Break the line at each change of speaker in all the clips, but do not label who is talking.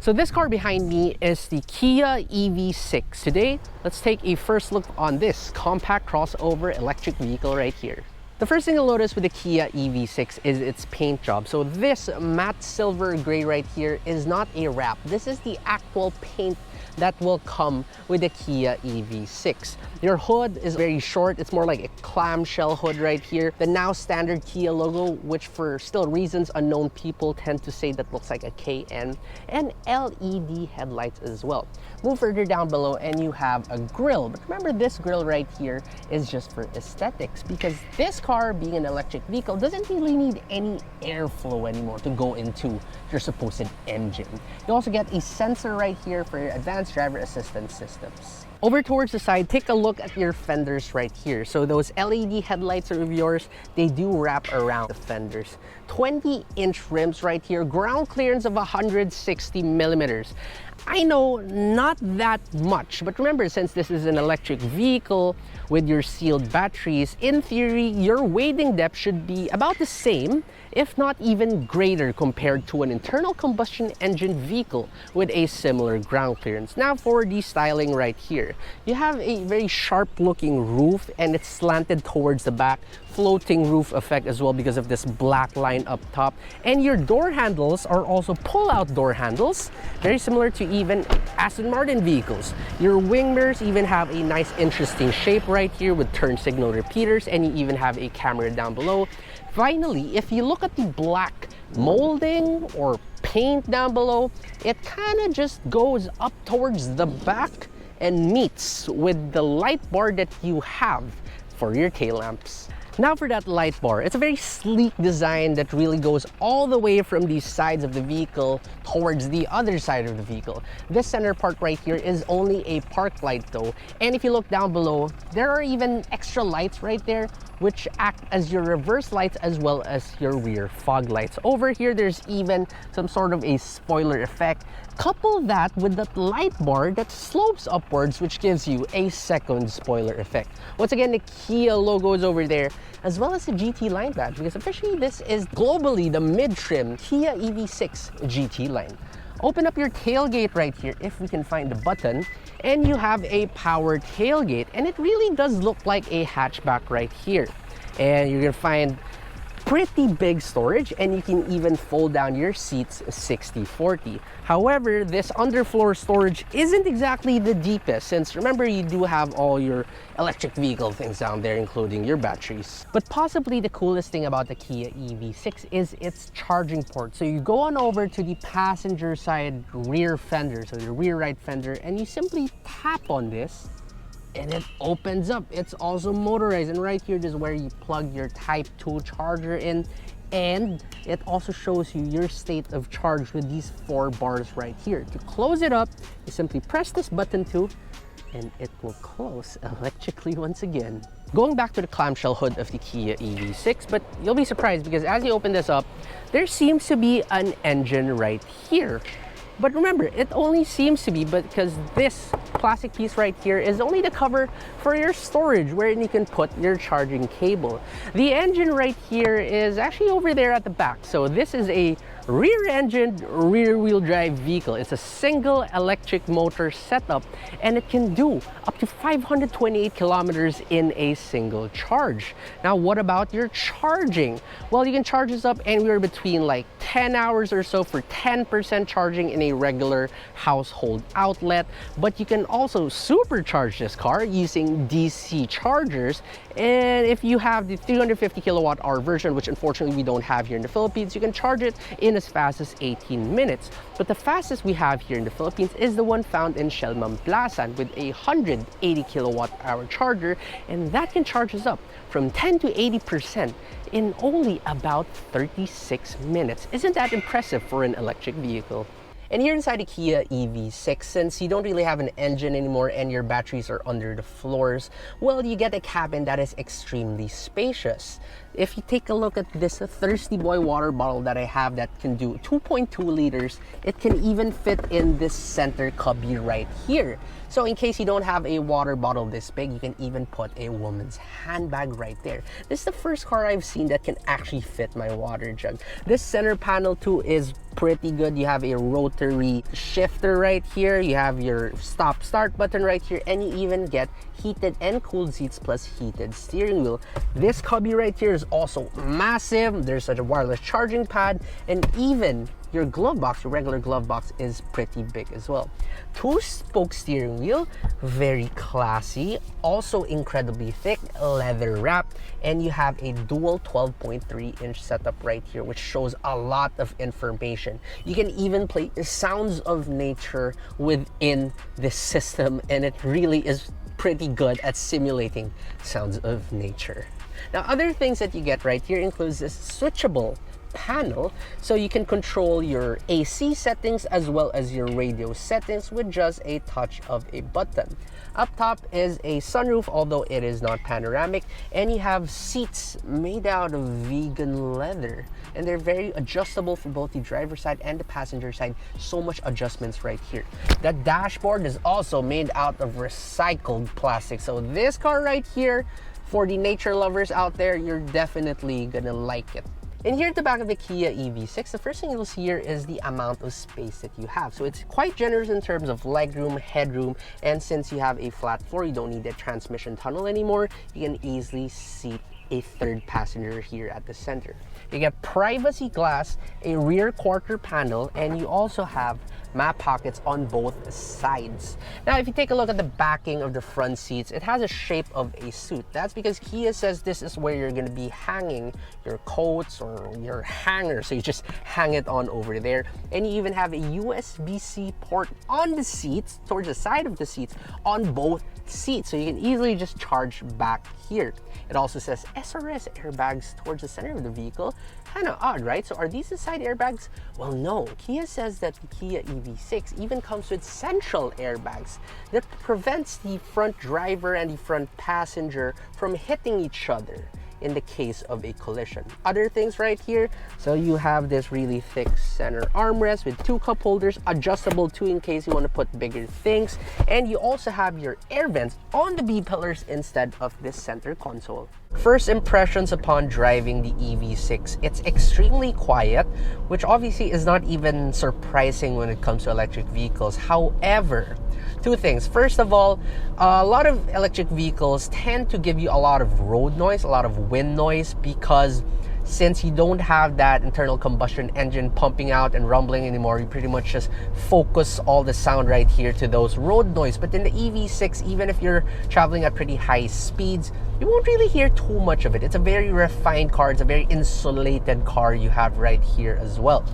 So this car behind me is the Kia EV6. Today, let's take a first look on this compact crossover electric vehicle right here. The first thing you'll notice with the Kia EV6 is its paint job. So this matte silver gray right here is not a wrap. This is the actual paint that will come with the Kia EV6. Your hood is very short. It's more like a clamshell hood right here. The now standard Kia logo, which for still reasons unknown, people tend to say that looks like a KN, and LED headlights as well. Move further down below and you have a grille. But remember, this grille right here is just for aesthetics, because this car, being an electric vehicle, doesn't really need any airflow anymore to go into your supposed engine. You also get a sensor right here for your advanced driver assistance systems. Over towards the side, take a look at your fenders right here. So those LED headlights of yours, they do wrap around the fenders. 20-inch rims right here, ground clearance of 160 millimeters. I know, not that much, but remember, since this is an electric vehicle with your sealed batteries, in theory, your wading depth should be about the same, if not even greater, compared to an internal combustion engine vehicle with a similar ground clearance. Now for the styling right here, you have a very sharp looking roof and it's slanted towards the back, floating roof effect as well because of this black line up top. And your door handles are also pull-out door handles, very similar to even Aston Martin vehicles. Your wing mirrors even have a nice interesting shape right here with turn signal repeaters, and you even have a camera down below. Finally, if you look at the black molding or paint down below, it kind of just goes up towards the back and meets with the light bar that you have for your tail lamps. Now for that light bar, it's a very sleek design that really goes all the way from the sides of the vehicle towards the other side of the vehicle. This center part right here is only a park light though, and if you look down below, there are even extra lights right there which act as your reverse lights as well as your rear fog lights. Over here, there's even some sort of a spoiler effect. Couple that with that light bar that slopes upwards, which gives you a second spoiler effect. Once again, the Kia logo is over there, as well as the GT Line badge, because officially this is globally the mid-trim Kia EV6 GT Line. Open up your tailgate right here, if we can find the button, and you have a power tailgate, and it really does look like a hatchback right here. And you're gonna find pretty big storage, and you can even fold down your seats 60/40. However, this underfloor storage isn't exactly the deepest, since remember, you do have all your electric vehicle things down there, including your batteries. But possibly the coolest thing about the Kia EV6 is its charging port. So you go on over to the passenger side rear fender, so the rear right fender, and you simply tap on this and it opens up. It's also motorized, and right here is where you plug your Type 2 charger in, and it also shows you your state of charge with these 4 bars right here. To close it up, you simply press this button too, and it will close electrically once again. Going back to the clamshell hood of the Kia EV6, but you'll be surprised because as you open this up, there seems to be an engine right here. But remember, it only seems to be because this plastic piece right here is only the cover for your storage, wherein you can put your charging cable. The engine right here is actually over there at the back. So this is a rear-engined, rear-wheel drive vehicle. It's a single electric motor setup, and it can do up to 528 kilometers in a single charge. Now, what about your charging? Well, you can charge this up anywhere between like 10 hours or so for 10% charging in a regular household outlet, but you can also supercharge this car using DC chargers. And if you have the 350 kilowatt hour version, which unfortunately we don't have here in the Philippines, you can charge it in as fast as 18 minutes. But the fastest we have here in the Philippines is the one found in Plasan with a 180 kilowatt hour charger, and that can charge us up from 10 to 80% in only about 36 minutes. Isn't that impressive for an electric vehicle? And here inside the Kia EV6, since you don't really have an engine anymore and your batteries are under the floors, well, you get a cabin that is extremely spacious. If you take a look at this Thirsty Boy water bottle that I have that can do 2.2 liters, it can even fit in this center cubby right here. So in case you don't have a water bottle this big, you can even put a woman's handbag right there. This is the first car I've seen that can actually fit my water jug. This center panel too is pretty good. You have a rotary shifter right here. You have your stop start button right here, and you even get heated and cooled seats plus heated steering wheel. This cubby right here is also massive. There's such a wireless charging pad, and even your glove box, your regular glove box, is pretty big as well. 2-spoke steering wheel, very classy, also incredibly thick, leather wrapped, and you have a dual 12.3-inch setup right here, which shows a lot of information. You can even play sounds of nature within this system, and it really is pretty good at simulating sounds of nature. Now, other things that you get right here includes this switchable panel, so you can control your AC settings as well as your radio settings with just a touch of a button. Up top is a sunroof, although it is not panoramic, and you have seats made out of vegan leather, and they're very adjustable for both the driver's side and the passenger side. So much adjustments right here. The dashboard is also made out of recycled plastic, so this car right here, for the nature lovers out there, you're definitely gonna like it. And here at the back of the Kia EV6, the first thing you'll see here is the amount of space that you have. So it's quite generous in terms of legroom, headroom, and since you have a flat floor, you don't need a transmission tunnel anymore. You can easily seat a third passenger here at the center. You get privacy glass, a rear quarter panel, and you also have map pockets on both sides. Now, if you take a look at the backing of the front seats, it has a shape of a suit. That's because Kia says this is where you're going to be hanging your coats or your hanger, so you just hang it on over there. And you even have a USB-C port on the seats, towards the side of the seats, on both seats, so you can easily just charge back here. It also says SRS airbags towards the center of the vehicle. Kind of odd, right? So are these the side airbags? Well, no. Kia says that the Kia EV6 even comes with central airbags that prevents the front driver and the front passenger from hitting each other in the case of a collision. Other things right here, so you have this really thick center armrest with 2 cup holders, adjustable too in case you want to put bigger things, and you also have your air vents on the B-pillars instead of this center console. First impressions upon driving the EV6, it's extremely quiet, which obviously is not even surprising when it comes to electric vehicles. However, 2 things. First of all, a lot of electric vehicles tend to give you a lot of road noise, a lot of wind noise, because since you don't have that internal combustion engine pumping out and rumbling anymore, you pretty much just focus all the sound right here to those road noise. But in the EV6, even if you're traveling at pretty high speeds, you won't really hear too much of it. It's a very refined car. It's a very insulated car you have right here as well.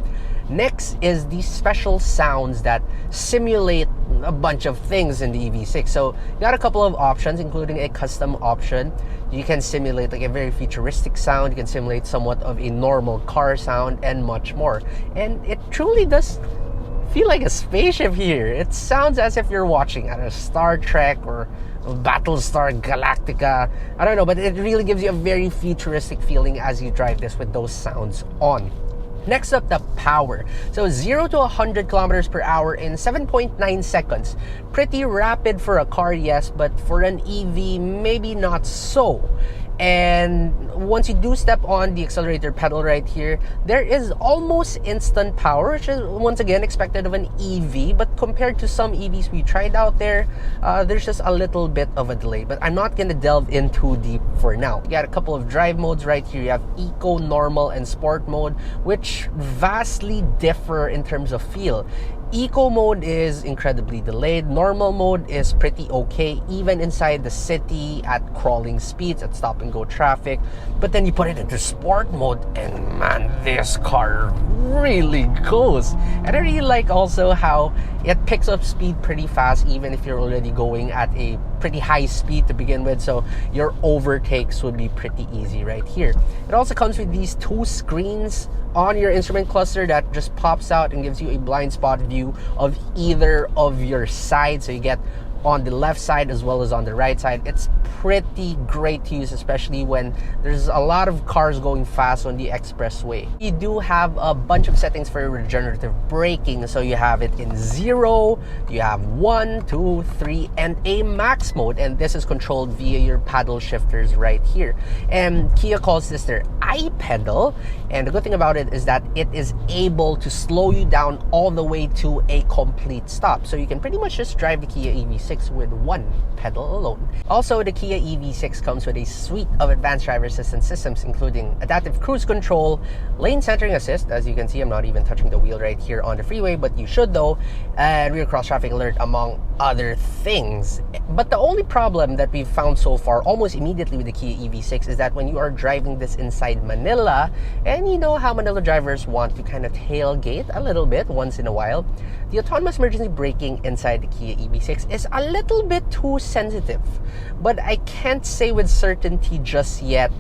Next is these special sounds that simulate a bunch of things in the EV6. So you got a couple of options, including a custom option. You can simulate like a very futuristic sound. You can simulate somewhat of a normal car sound and much more. And it truly does feel like a spaceship here. It sounds as if you're watching a Star Trek or Battlestar Galactica. I don't know, but it really gives you a very futuristic feeling as you drive this with those sounds on. Next up, the power. So 0 to 100 kilometers per hour in 7.9 seconds. Pretty rapid for a car, yes, but for an EV, maybe not so. And once you do step on the accelerator pedal right here, there is almost instant power, which is once again expected of an EV, but compared to some EVs we tried out there, there's just a little bit of a delay. But I'm not going to delve in too deep for now. You got a couple of drive modes right here. You have Eco, Normal, and Sport mode, which vastly differ in terms of feel. Eco mode is incredibly delayed. Normal mode is pretty okay, even inside the city at crawling speeds, at stop and go traffic. But then you put it into sport mode, and man, this car really goes. And I really like also how it picks up speed pretty fast, even if you're already going at a pretty high speed to begin with. So your overtakes would be pretty easy right here. It also comes with these 2 screens on your instrument cluster that just pops out and gives you a blind spot view of either of your sides. So you get on the left side as well as on the right side. It's pretty great to use, especially when there's a lot of cars going fast on the expressway. You do have a bunch of settings for regenerative braking. So you have it in 0, you have 1, 2, 3, and a max mode. And this is controlled via your paddle shifters right here. And Kia calls this their I-pedal. And the good thing about it is that it is able to slow you down all the way to a complete stop. So you can pretty much just drive the Kia EV6 with one pedal alone. Also, the Kia EV6 comes with a suite of advanced driver assistance systems, including adaptive cruise control, lane centering assist. As you can see, I'm not even touching the wheel right here on the freeway, but you should though, and rear cross traffic alert, among other things. But the only problem that we've found so far, almost immediately with the Kia EV6, is that when you are driving this inside Manila, and you know how Manila drivers want to kind of tailgate a little bit once in a while, the autonomous emergency braking inside the Kia EV6 is a little bit too sensitive. But I can't say with certainty just yet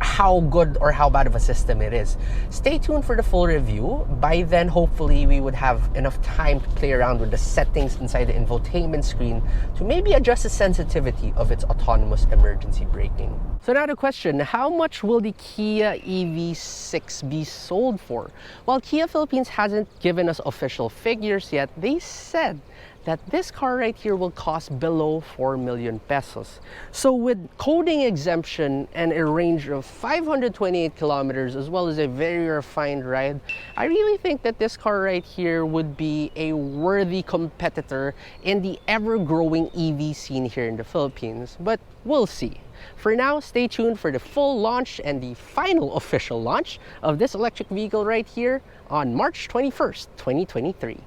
how good or how bad of a system it is. Stay tuned for the full review. By then, hopefully, we would have enough time to play around with the settings inside the infotainment screen to maybe adjust the sensitivity of its autonomous emergency braking. So now the question, how much will the Kia EV6 be sold for? Well, Kia Philippines hasn't given us official figures yet. They said that this car right here will cost below 4 million pesos. So with coding exemption and a range of 528 kilometers, as well as a very refined ride, I really think that this car right here would be a worthy competitor in the ever-growing EV scene here in the Philippines. But we'll see. For now, stay tuned for the full launch and the final official launch of this electric vehicle right here on March 21st, 2023.